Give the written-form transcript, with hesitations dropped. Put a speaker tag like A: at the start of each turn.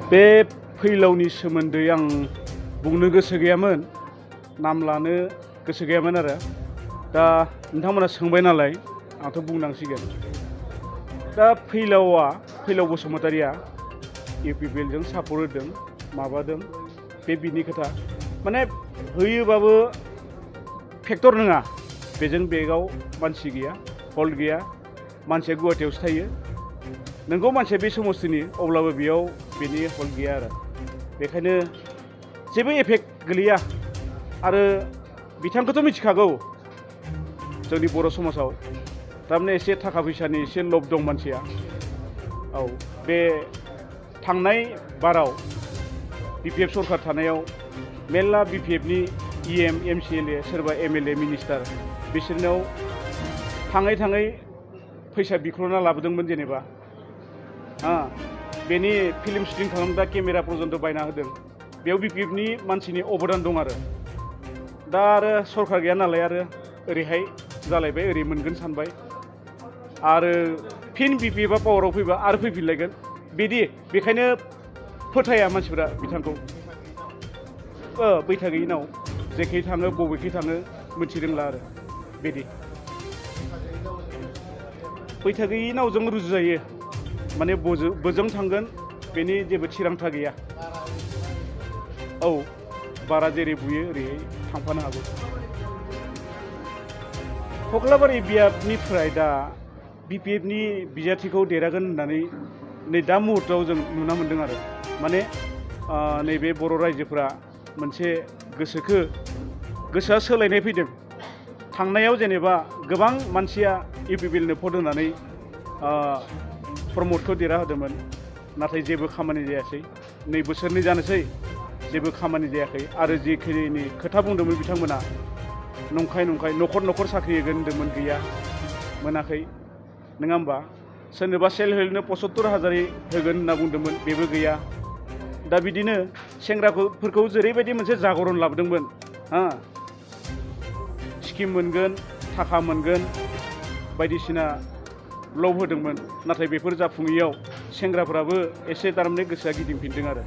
A: बे फैलावनि सोमोन्दै आं बुंनो गोसो गैयामोन, नाम लानो गोसो गैयामोन आरो दा नोंथांमोना सोंबाय नालाय आंथ' बुंनांसिगोन। दा फैलाव बसुमतारिया इउपिपिएलजों सापर्ट होदों माबादों बे बिनि खोथा, माने होयोबाबो फेक्टर नङा, बेजों बेगाव मानसि गैया, हल्ड गैया, मानसिया गुवाहाटियावसो थायो। नोंगौ मानसिया बे समस्तिनि, अब्लाबो बेयाव बेनि हल्ड गैया आरो बेखायनो जेबो एफेक्ट गोलैया। आरो बिथांखौथ' मिथिखागौ जोंनि बर' समाजाव थारमाने एसे थाखा फैसानि एसे लब दं मानसिया। औ, बे थांनाय बाराव बिपिएफ सरकार थानायाव मेरला बिपिएफनि इएम एमसिएलए सोरबा एमएलए मिनिस्टार बिसोरनाव थाङै फैसा बिख्ल'ना लाबोदोंमोन जेनेबा। बेनि फिल्म शुटिं खालामग्रा केमेरा पर्यन्त बायना होदों। बेयाव बिपिएफनि मानसिनि अबदान दं आरो दा आरो सरकार गैया नालाय आरो ओरैहाय जालायबाय, ओरै मोनगोन सानबाय आरो फिन बिपिएफआ पावाराव फैबा आरो फैफिनलायगोन बिदि। बेखायनो फोथाया मानसिफोरा बिथांखौ। बैथा गैयिनाव जेखै थाङो बबेखै थाङो मिथिरोंला आरो बिदि। बैथा गैयि नावजों रुजुजायो, माने बोजों थांगोन बेनि जेबो थिरांथा गैया। औ, बारा जेरै बुयो ओरैहाय थांफानो हागौ। कक्लाबारि बियाबनिफ्राय दा बिपिएफनि बिजाथिखौ देरहागोन होननानै नै दा मुहुर्तआव जों नुना मोन्दों आरो माने नैबे बर' रायजोफोरा मोनसे गोसोआ सोलायनाय फैदों। थांनायाव जेनेबा गोबां मानसिया इउपिपिएलनो भट होनानै प्रमदखौ देरहा होदोंमोन, नाथाय जेबो खामानि जायासै। 2 बोसोरनि जानोसै जेबो खामानि जायाखै। आरो जिखिनि खोथा बुंदोंमोन बिथांमोना नंखाय न'खर साख्रि होगोन होन्दोंमोन, गैया, मोनाखै, नङा होमबा? सोरनोबा सेल्फ हेल्पनो 75,000 होगोन होनना बुंदोंमोन, बेबो गैया। दा बिदिनो सेंग्राफोरखौ जेरैबायदि मोनसे जागरण लाबोदोंमोन, स्किम मोनगोन, थाखा मोनगोन, बायदिसिना लब होदोंमोन, नाथाय बेफोर जाफुङैयाव सेंग्राफोराबो एसे थारमाने गोसोआ गिदिंफिनदों आरो